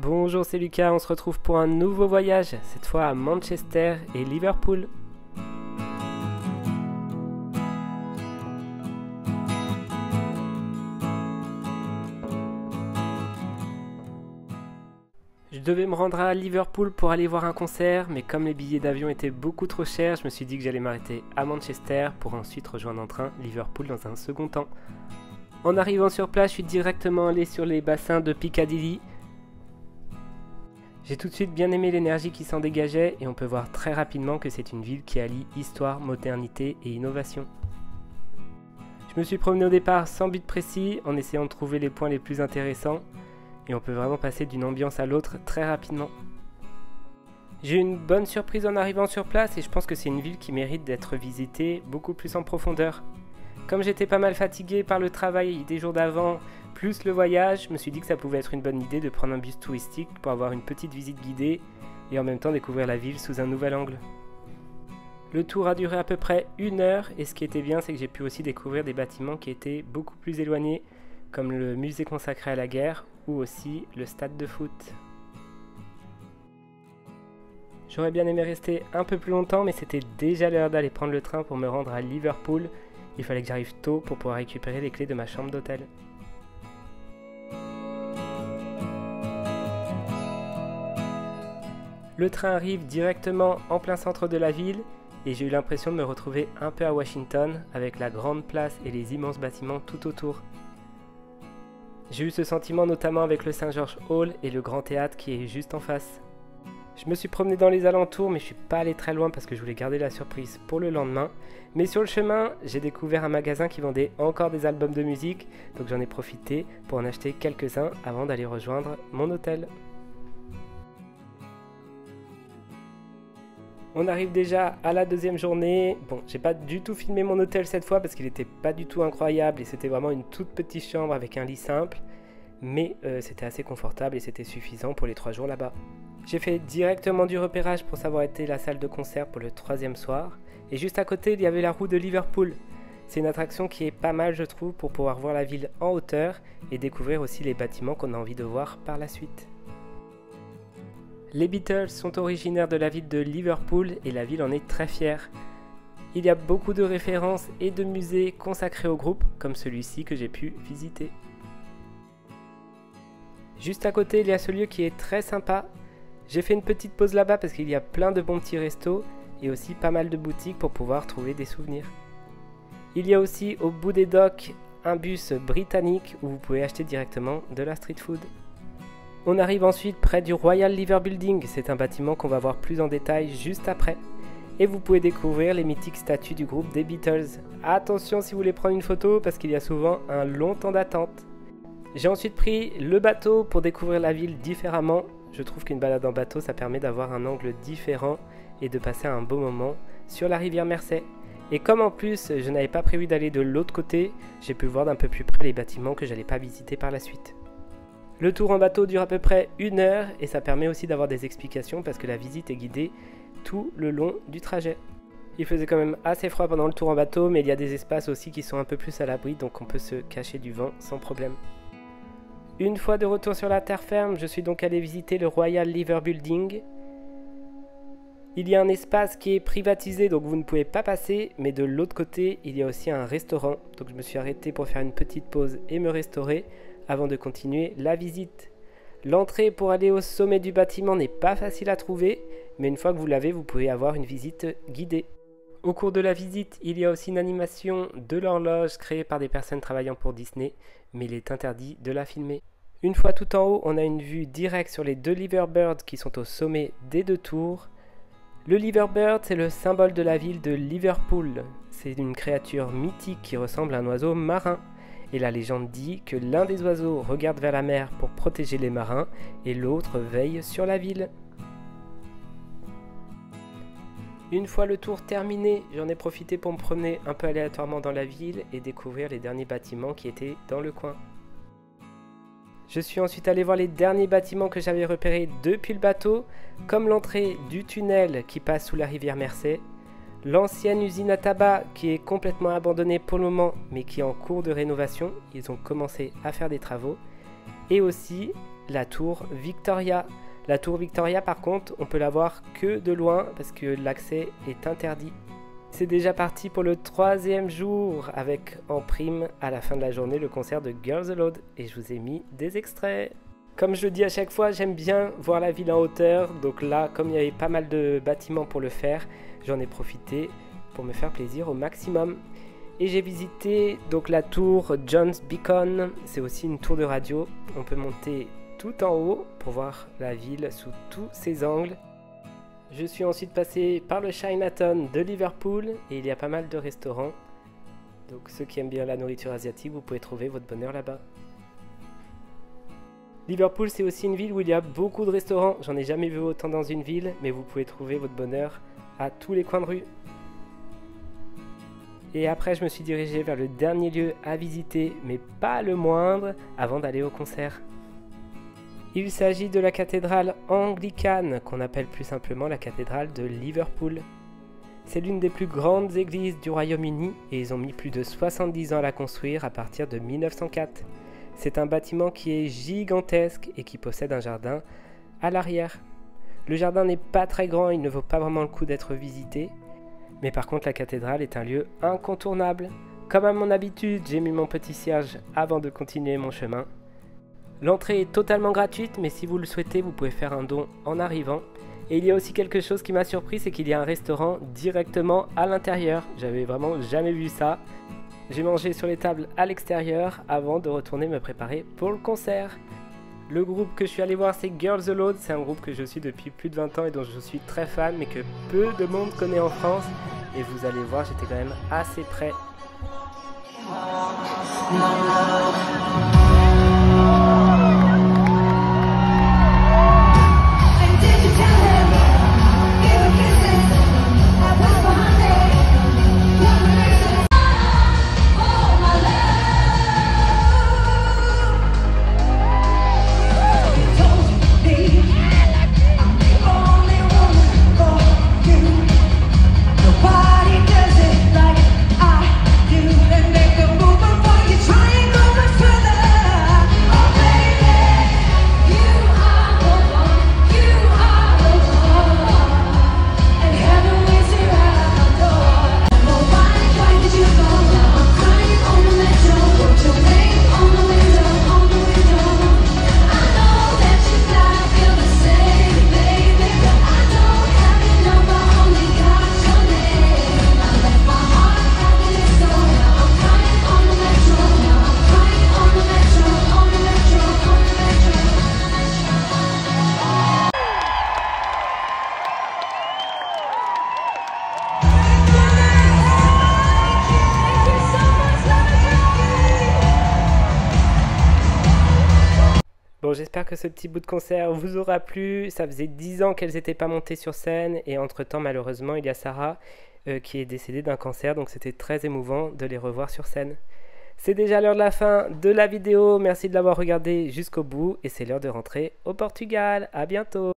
Bonjour, c'est Lucas, on se retrouve pour un nouveau voyage, cette fois à Manchester et Liverpool. Je devais me rendre à Liverpool pour aller voir un concert, mais comme les billets d'avion étaient beaucoup trop chers, je me suis dit que j'allais m'arrêter à Manchester pour ensuite rejoindre en train Liverpool dans un second temps. En arrivant sur place, je suis directement allé sur les bassins de Piccadilly. J'ai tout de suite bien aimé l'énergie qui s'en dégageait et on peut voir très rapidement que c'est une ville qui allie histoire, modernité et innovation. Je me suis promené au départ sans but précis en essayant de trouver les points les plus intéressants et on peut vraiment passer d'une ambiance à l'autre très rapidement. J'ai eu une bonne surprise en arrivant sur place et je pense que c'est une ville qui mérite d'être visitée beaucoup plus en profondeur. Comme j'étais pas mal fatigué par le travail des jours d'avant, plus le voyage, je me suis dit que ça pouvait être une bonne idée de prendre un bus touristique pour avoir une petite visite guidée et en même temps découvrir la ville sous un nouvel angle. Le tour a duré à peu près 1 heure et ce qui était bien, c'est que j'ai pu aussi découvrir des bâtiments qui étaient beaucoup plus éloignés, comme le musée consacré à la guerre ou aussi le stade de foot. J'aurais bien aimé rester un peu plus longtemps, mais c'était déjà l'heure d'aller prendre le train pour me rendre à Liverpool. Il fallait que j'arrive tôt pour pouvoir récupérer les clés de ma chambre d'hôtel. Le train arrive directement en plein centre de la ville et j'ai eu l'impression de me retrouver un peu à Washington avec la grande place et les immenses bâtiments tout autour. J'ai eu ce sentiment notamment avec le St. George Hall et le grand théâtre qui est juste en face. Je me suis promené dans les alentours mais je suis pas allé très loin parce que je voulais garder la surprise pour le lendemain. Mais sur le chemin, j'ai découvert un magasin qui vendait encore des albums de musique, donc j'en ai profité pour en acheter quelques-uns avant d'aller rejoindre mon hôtel. On arrive déjà à la deuxième journée. Bon, j'ai pas du tout filmé mon hôtel cette fois parce qu'il était pas du tout incroyable et c'était vraiment une toute petite chambre avec un lit simple. Mais c'était assez confortable et c'était suffisant pour les 3 jours là-bas. J'ai fait directement du repérage pour savoir où était la salle de concert pour le 3e soir. Et juste à côté, il y avait la roue de Liverpool. C'est une attraction qui est pas mal, je trouve, pour pouvoir voir la ville en hauteur et découvrir aussi les bâtiments qu'on a envie de voir par la suite. Les Beatles sont originaires de la ville de Liverpool et la ville en est très fière. Il y a beaucoup de références et de musées consacrés au groupe, comme celui-ci que j'ai pu visiter. Juste à côté, il y a ce lieu qui est très sympa. J'ai fait une petite pause là-bas parce qu'il y a plein de bons petits restos et aussi pas mal de boutiques pour pouvoir trouver des souvenirs. Il y a aussi au bout des docks un bus britannique où vous pouvez acheter directement de la street food. On arrive ensuite près du Royal Liver Building, c'est un bâtiment qu'on va voir plus en détail juste après. Et vous pouvez découvrir les mythiques statues du groupe des Beatles. Attention si vous voulez prendre une photo parce qu'il y a souvent un long temps d'attente. J'ai ensuite pris le bateau pour découvrir la ville différemment. Je trouve qu'une balade en bateau, ça permet d'avoir un angle différent et de passer un beau moment sur la rivière Mersey. Et comme en plus, je n'avais pas prévu d'aller de l'autre côté, j'ai pu voir d'un peu plus près les bâtiments que j'allais pas visiter par la suite. Le tour en bateau dure à peu près 1 heure et ça permet aussi d'avoir des explications parce que la visite est guidée tout le long du trajet. Il faisait quand même assez froid pendant le tour en bateau, mais il y a des espaces aussi qui sont un peu plus à l'abri, donc on peut se cacher du vent sans problème. Une fois de retour sur la terre ferme, je suis donc allé visiter le Royal Liver Building. Il y a un espace qui est privatisé, donc vous ne pouvez pas passer, mais de l'autre côté, il y a aussi un restaurant. Donc je me suis arrêté pour faire une petite pause et me restaurer avant de continuer la visite. L'entrée pour aller au sommet du bâtiment n'est pas facile à trouver, mais une fois que vous l'avez, vous pouvez avoir une visite guidée. Au cours de la visite, il y a aussi une animation de l'horloge créée par des personnes travaillant pour Disney, mais il est interdit de la filmer. Une fois tout en haut, on a une vue directe sur les 2 Liverbirds qui sont au sommet des 2 tours. Le Liverbird, c'est le symbole de la ville de Liverpool. C'est une créature mythique qui ressemble à un oiseau marin. Et la légende dit que l'un des oiseaux regarde vers la mer pour protéger les marins et l'autre veille sur la ville. Une fois le tour terminé, j'en ai profité pour me promener un peu aléatoirement dans la ville et découvrir les derniers bâtiments qui étaient dans le coin. Je suis ensuite allé voir les derniers bâtiments que j'avais repérés depuis le bateau, comme l'entrée du tunnel qui passe sous la rivière Mersey, l'ancienne usine à tabac qui est complètement abandonnée pour le moment mais qui est en cours de rénovation, ils ont commencé à faire des travaux, et aussi la tour Victoria. La tour Victoria par contre, on peut la voir que de loin parce que l'accès est interdit. C'est déjà parti pour le 3e jour avec en prime à la fin de la journée le concert de Girls Aloud et je vous ai mis des extraits. Comme je le dis à chaque fois, j'aime bien voir la ville en hauteur, donc là comme il y avait pas mal de bâtiments pour le faire, j'en ai profité pour me faire plaisir au maximum. Et j'ai visité donc la tour John's Beacon, c'est aussi une tour de radio, on peut monter tout en haut pour voir la ville sous tous ses angles. Je suis ensuite passé par le Chinatown de Liverpool et il y a pas mal de restaurants. Donc ceux qui aiment bien la nourriture asiatique, vous pouvez trouver votre bonheur là-bas. Liverpool, c'est aussi une ville où il y a beaucoup de restaurants. J'en ai jamais vu autant dans une ville, mais vous pouvez trouver votre bonheur à tous les coins de rue. Et après, je me suis dirigé vers le dernier lieu à visiter, mais pas le moindre, avant d'aller au concert. Il s'agit de la cathédrale anglicane, qu'on appelle plus simplement la cathédrale de Liverpool. C'est l'une des plus grandes églises du Royaume-Uni et ils ont mis plus de 70 ans à la construire à partir de 1904. C'est un bâtiment qui est gigantesque et qui possède un jardin à l'arrière. Le jardin n'est pas très grand, il ne vaut pas vraiment le coup d'être visité. Mais par contre, la cathédrale est un lieu incontournable. Comme à mon habitude, j'ai mis mon petit cierge avant de continuer mon chemin. L'entrée est totalement gratuite, mais si vous le souhaitez, vous pouvez faire un don en arrivant. Et il y a aussi quelque chose qui m'a surpris, c'est qu'il y a un restaurant directement à l'intérieur. J'avais vraiment jamais vu ça. J'ai mangé sur les tables à l'extérieur avant de retourner me préparer pour le concert. Le groupe que je suis allé voir, c'est Girls Aloud. C'est un groupe que je suis depuis plus de 20 ans et dont je suis très fan, mais que peu de monde connaît en France. Et vous allez voir, j'étais quand même assez près. Bon, j'espère que ce petit bout de concert vous aura plu. Ça faisait 10 ans qu'elles n'étaient pas montées sur scène et entre-temps, malheureusement, il y a Sarah qui est décédée d'un cancer, donc c'était très émouvant de les revoir sur scène. C'est déjà l'heure de la fin de la vidéo. Merci de l'avoir regardé jusqu'au bout et c'est l'heure de rentrer au Portugal. À bientôt.